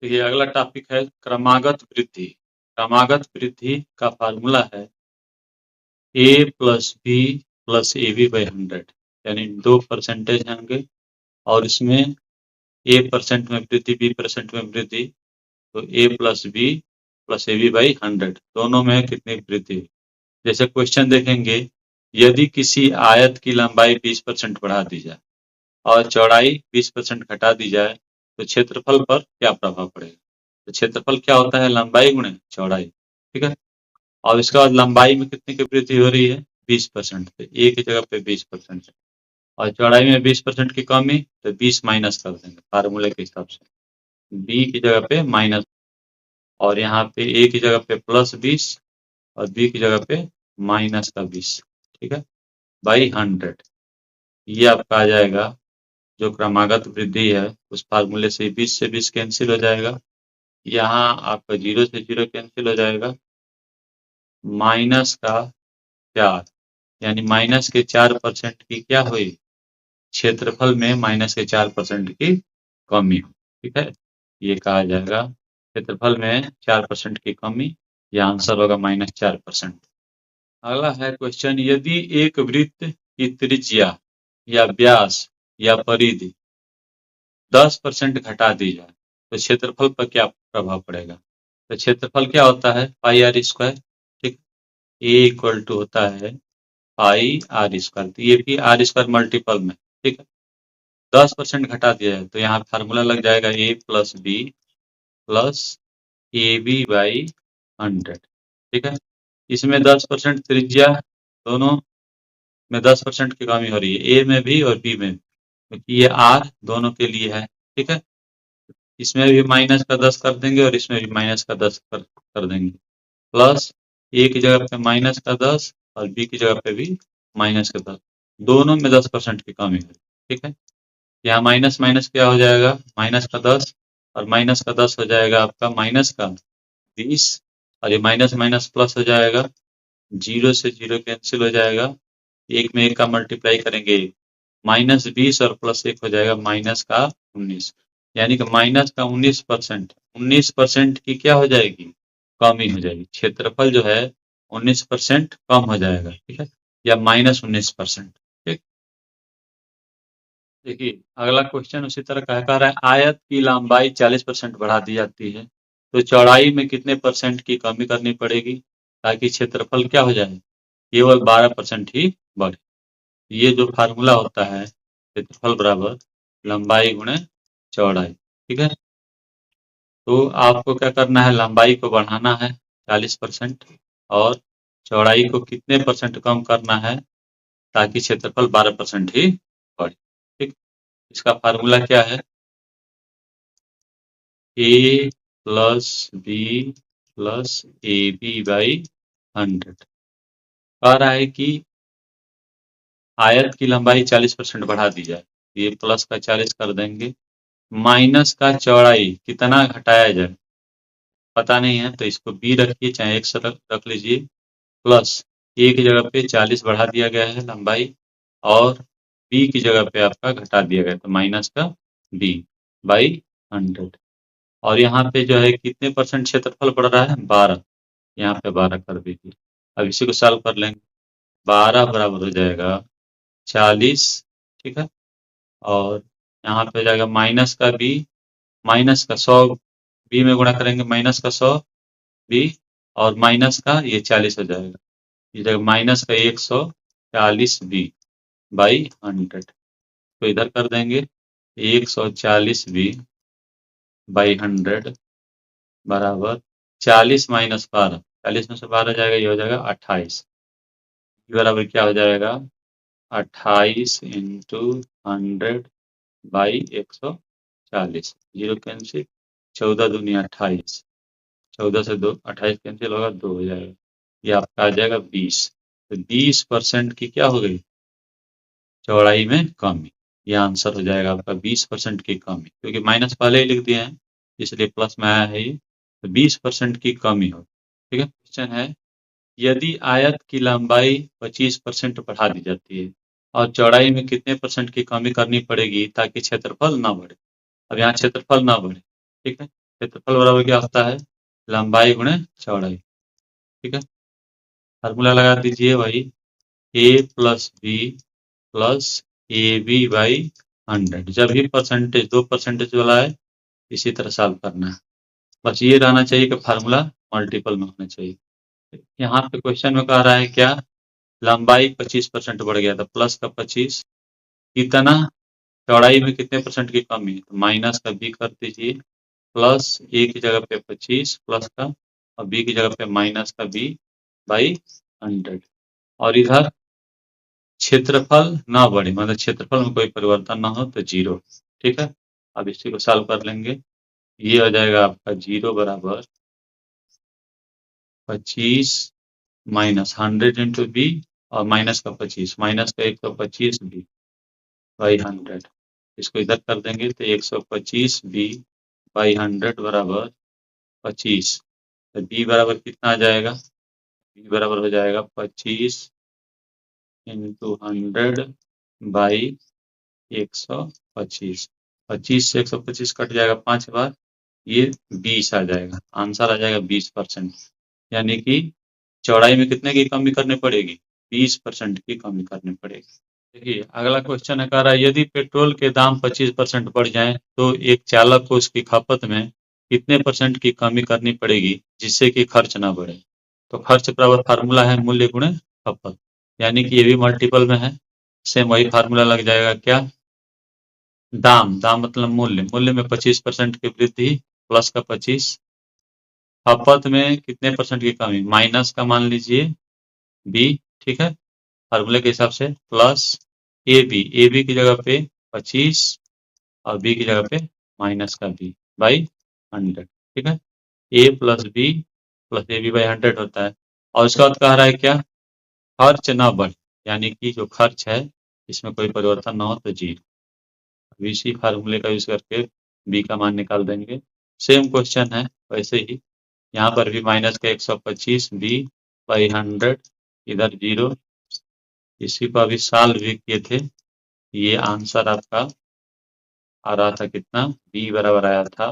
देखिए अगला टॉपिक है क्रमागत वृद्धि। क्रमागत वृद्धि का फार्मूला है A plus B plus A B by 100, यानी 2 परसेंटेज होंगे और इसमें ए परसेंट में वृद्धि बी परसेंट में वृद्धि, तो A plus B plus A B by 100 दोनों में कितनी वृद्धि हुई। जैसे क्वेश्चन देखेंगे, यदि किसी आयत की लंबाई 20% बढ़ा दी जाए और चौड़ाई 20% घटा दी जाए तो क्षेत्रफल पर क्या प्रभाव पड़ेगा। तो क्षेत्रफल क्या होता है, लंबाई गुणे चौड़ाई, ठीक है। और इसके बाद लंबाई में कितनी की वृद्धि हो रही है, 20%, तो ए की जगह पे 20% और चौड़ाई में 20% की कमी, तो 20 माइनस कर देंगे फार्मूले के हिसाब से, बी की जगह पे माइनस और यहाँ पे ए की जगह पे प्लस 20 और बी की जगह पे माइनस का 20, ठीक है, बाई 100। ये आपका आ जाएगा जो क्रमागत वृद्धि है उस फार्मूले से 20 से 20 कैंसिल हो जाएगा, यहाँ आपका 0 से 0 कैंसिल हो जाएगा, माइनस का 4 यानी माइनस के 4% की क्या हुई, क्षेत्रफल में माइनस के 4% की कमी हुई, ठीक है। ये कहा जाएगा क्षेत्रफल में 4% की कमी, यह आंसर होगा -4%। अगला है क्वेश्चन, यदि एक वृत्त की त्रिज्या या व्यास या परिधि 10% घटा दी जाए तो क्षेत्रफल पर क्या प्रभाव पड़ेगा। तो क्षेत्रफल क्या होता है, पाई आर स्क्वायर, ठीक। ए इक्वल टू होता है पाई आर स्क्वायर, तो ये भी आर स्क्वायर मल्टीपल में, ठीक है। 10% घटा दिया है तो यहाँ फार्मूला लग जाएगा A plus B plus A B by 100, ठीक है। इसमें 10% त्रिज्या, दोनों में 10% की कमी हो रही है, ए में भी और बी में भी, क्योंकि ये आर दोनों के लिए है, ठीक है। इसमें भी माइनस का 10 कर देंगे और इसमें भी माइनस का 10 कर देंगे, प्लस ए की जगह पे माइनस का 10 और बी की जगह पे भी माइनस का 10, दोनों में 10% की कमी है, ठीक है। यहाँ माइनस माइनस क्या हो जाएगा, माइनस का 10 और माइनस का 10 हो जाएगा आपका माइनस का 20 और ये माइनस माइनस प्लस हो जाएगा, 0 से 0 कैंसिल हो जाएगा, एक में एक का मल्टीप्लाई करेंगे -20 और प्लस 1 हो जाएगा माइनस का 19, यानी कि माइनस का 19% की क्या हो जाएगी, कमी हो जाएगी। क्षेत्रफल जो है 19% कम हो जाएगा, ठीक है, या -19%, ठीक। देखिए अगला क्वेश्चन उसी तरह का कह रहा है आयत की लंबाई 40% बढ़ा दी जाती है तो चौड़ाई में कितने परसेंट की कमी करनी पड़ेगी ताकि क्षेत्रफल क्या हो जाए, केवल 12% ही बढ़े। ये जो फार्मूला होता है क्षेत्रफल बराबर लंबाई गुणे चौड़ाई, ठीक है। तो आपको क्या करना है, लंबाई को बढ़ाना है 40% और चौड़ाई को कितने परसेंट कम करना है ताकि क्षेत्रफल 12% ही बढ़े, ठीक। इसका फार्मूला क्या है, A plus B plus A B by 100। कह रहा है कि आयत की लंबाई 40% बढ़ा दी जाए, ये प्लस का 40 कर देंगे, माइनस का चौड़ाई कितना घटाया जाए पता नहीं है तो इसको बी रखिए चाहे एक्स रख लीजिए, प्लस ए की जगह पे 40 बढ़ा दिया गया है लंबाई और बी की जगह पे आपका घटा दिया गया तो माइनस का बी बाई 100 और यहाँ पे जो है कितने परसेंट क्षेत्रफल बढ़ रहा है, 12, यहाँ पे 12 कर दीजिए। अब इसी को सॉल्व कर लेंगे, 12 बराबर हो जाएगा 40, ठीक है। और यहाँ पे जाएगा माइनस का बी, माइनस का 100 बी में गुणा करेंगे माइनस का 100 बी और माइनस का ये 40 हो जाएगा, ये जगह माइनस का 140 बी बाई 100, तो इधर कर देंगे 140 बी बाई 100 बराबर 40 माइनस 12, 40 में से 12 जाएगा, ये हो जाएगा 28, बराबर क्या हो जाएगा 28 इंटू 100 बाई 140, 0 कैंसिल, 14 दूनी 28, 14 से 2 28 कैंसिल होगा, 2 हो जाएगा, ये आपका आ जाएगा 20, तो 20% की क्या हो गई, चौड़ाई में कमी। यह आंसर हो जाएगा आपका 20% की कमी, क्योंकि माइनस पहले ही लिख दिए हैं इसलिए प्लस में आया है ये, तो 20% की कमी हो, ठीक है। क्वेश्चन है यदि आयत की लंबाई 25% बढ़ा दी जाती है और चौड़ाई में कितने परसेंट की कमी करनी पड़ेगी ताकि क्षेत्रफल ना बढ़े। अब यहाँ क्षेत्रफल ना बढ़े, ठीक है, क्षेत्रफल बराबर क्या होता है, लंबाई गुणे चौड़ाई। ठीक है, फार्मूला लगा दीजिए भाई, a plus B plus A B by 100। जब भी परसेंटेज 2% वाला है इसी तरह सॉल्व करना है। बस ये रहना चाहिए कि फार्मूला मल्टीपल में होना चाहिए। यहाँ पे क्वेश्चन में कह रहा है क्या, लंबाई 25% बढ़ गया था, प्लस का 25, कितना, चौड़ाई में कितने परसेंट की कमी है, तो माइनस का बी कर दीजिए, प्लस ए की जगह पे 25 प्लस का, और बी की जगह पे माइनस का बी बाई 100। और इधर क्षेत्रफल ना बढ़े, मतलब क्षेत्रफल में कोई परिवर्तन ना हो तो 0। ठीक है, अब इसी को सॉल्व कर लेंगे। ये हो जाएगा आपका 0 बराबर 25 माइनस 100 इंटू बी, और माइनस का 25, माइनस का 125 बी बाई 100। इसको इधर कर देंगे तो 125 बी बाई 100 बराबर 25। तो बी बराबर कितना आ जाएगा, बी बराबर हो जाएगा 25 इंटू 100 बाई 125। 25 से 125 कट जाएगा 5 बार, ये 20 आ जाएगा, आंसर आ जाएगा 20%। यानी कि चौड़ाई में कितने की कमी करनी पड़ेगी, 20% की कमी करनी पड़ेगी। देखिए अगला क्वेश्चन है, कह रहा है यदि पेट्रोल के दाम 25% बढ़ जाएं तो एक चालक को उसकी खपत में कितने परसेंट की कमी करनी पड़ेगी जिससे कि खर्च ना बढ़े। तो खर्च बराबर फार्मूला है मूल्य गुणे खपत, यानी कि ये भी मल्टीपल में है, सेम वही फार्मूला लग जाएगा क्या, दाम, दाम मतलब मूल्य, मूल्य में 25% की वृद्धि प्लस का 25, खपत में कितने परसेंट की कमी, माइनस का मान लीजिए बी, ठीक है, फार्मूले के हिसाब से, प्लस ए बी की जगह पे 25 और बी की जगह पे माइनस का बी बाई 100। ठीक है, A plus B plus A B by 100 होता है। और उसके बाद कह रहा है क्या, खर्च ना बढ़े, यानी कि जो खर्च है इसमें कोई परिवर्तन ना हो तो 0। इसी फार्मूले का यूज करके बी का मान निकाल देंगे। सेम क्वेश्चन है वैसे ही, यहाँ पर भी माइनस का 125 बी बाई 100, इधर 0। इसी को अभी सॉल्व भी किए थे, ये आंसर आपका आ रहा था कितना, बी बराबर आया था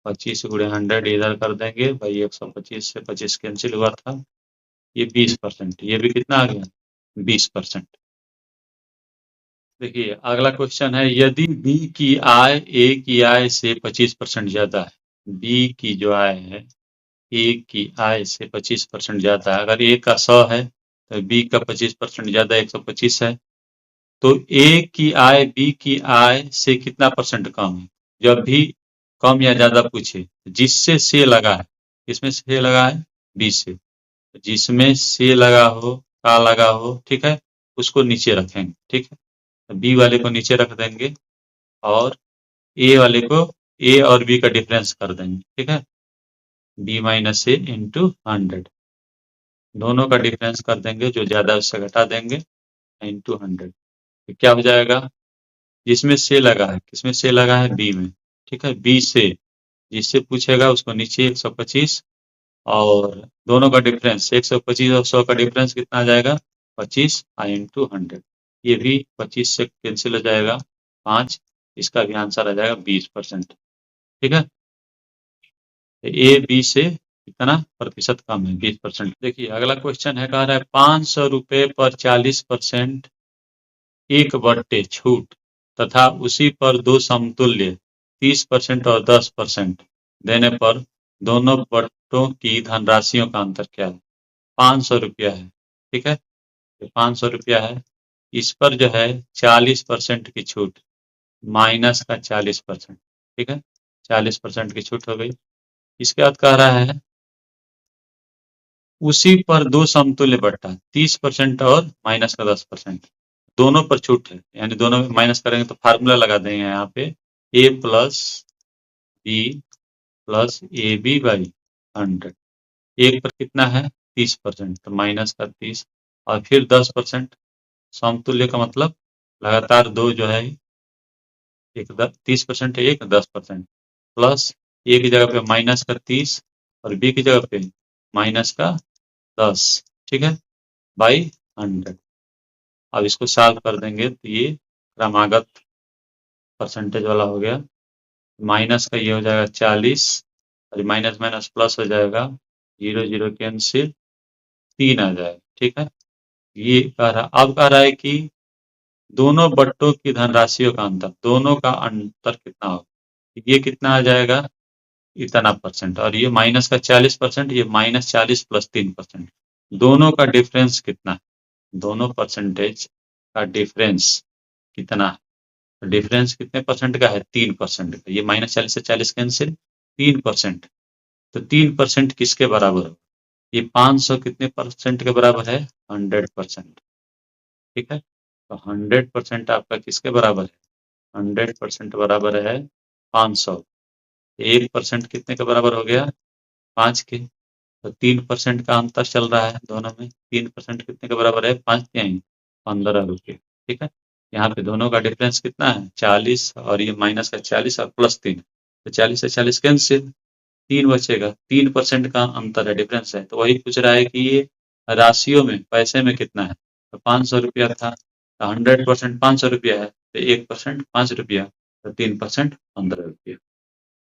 25 गुणे 100, इधर कर देंगे भाई, 125 से 25 कैंसिल हुआ था, ये 20%, ये भी कितना आ गया 20%। देखिए अगला क्वेश्चन है, यदि बी की आय ए की आय से 25% ज्यादा है, बी की जो आय है ए की आय से 25% ज्यादा है, अगर ए का 100 है तो बी का 25% ज्यादा 125 है, तो ए की आय बी की आय से कितना परसेंट कम है। जब भी कम या ज्यादा पूछे, जिससे से लगा है, किसमें से लगा है, बी से, जिसमें से लगा हो, का लगा हो, ठीक है, उसको नीचे रखेंगे। ठीक है, बी वाले को नीचे रख देंगे और ए वाले को, ए और बी का डिफरेंस कर देंगे। ठीक है, बी माइनस ए इंटू 100, दोनों का डिफरेंस कर देंगे, जो ज्यादा उससे घटा देंगे इंटू 100। तो क्या हो जाएगा, जिसमें से लगा है, किसमें से लगा है, बी में। ठीक है, बी से, जिससे पूछेगा उसको नीचे 125, और दोनों का डिफरेंस 125 और 100 का डिफरेंस कितना आ जाएगा 25 आई इंटू 100। ये भी 25 से कैंसिल हो जाएगा 5, इसका भी आंसर आ जाएगा 20%। ठीक है, ए बी से कितना प्रतिशत कम है, 20%। देखिए अगला क्वेश्चन है, कह रहा है 500 रुपए पर 40% एक बट्टे छूट तथा उसी पर दो समतुल्य 30% और 10% देने पर दोनों बट्टों की धनराशियों का अंतर क्या है। 500 रुपया है, ठीक है, 500 रुपया है, इस पर जो है 40% की छूट, माइनस का 40%। ठीक है, 40% की छूट हो गई। इसके बाद कह रहा है उसी पर दो समतुल्य बट्टा 30% और माइनस का 10%, दोनों पर छूट है, यानी दोनों में माइनस करेंगे तो फार्मूला लगा देंगे यहाँ पे, A plus B plus A B by 100। एक पर कितना है 30%, तो माइनस का 30, और फिर 10%, समतुल्य का मतलब लगातार दो जो है, एक 30% है, एक 10%, प्लस ए की जगह पे माइनस का 30 और बी की जगह पे माइनस का 10। ठीक है, बाई 100। अब इसको सॉल्व कर देंगे तो ये क्रमागत परसेंटेज वाला हो गया, माइनस का ये हो जाएगा 40 और माइनस माइनस प्लस हो जाएगा, 0 0 कैंसिल, 3 आ जाएगा। ठीक है, ये कह रहा, अब कह रहा है कि दोनों बट्टों की धनराशियों का अंतर, दोनों का अंतर कितना होगा। ये कितना आ जाएगा, इतना परसेंट, और ये माइनस का 40%, ये माइनस 40 प्लस 3%, दोनों का डिफरेंस कितना है, दोनों परसेंटेज का डिफरेंस कितना है। तो डिफरेंस कितने परसेंट का है, 3% का। ये माइनस 40 से 40 कैंसिल, 3%। तो 3% किसके बराबर हो, ये 500 कितने परसेंट के बराबर है, 100%। ठीक है, तो 100% आपका किसके बराबर है, 100% बराबर है 500। 1% कितने के बराबर हो गया, 5 के। तो 3% का अंतर चल रहा है दोनों में। 3% कितने के बराबर है, 5 तिहाई, 15 रुपये। ठीक है, यहाँ पे दोनों का डिफरेंस कितना है, 40, और ये माइनस का 40 और प्लस 3, तो 40 से 40 कैंसिल, 3 बचेगा। 3% का अंतर है, डिफरेंस है। तो वही पूछ रहा है कि ये राशियों में, पैसे में कितना है। तो 500 रुपया था, तो 100% 500 रुपया है, तो 1% 5 रुपया, तो 3% 15 रुपया।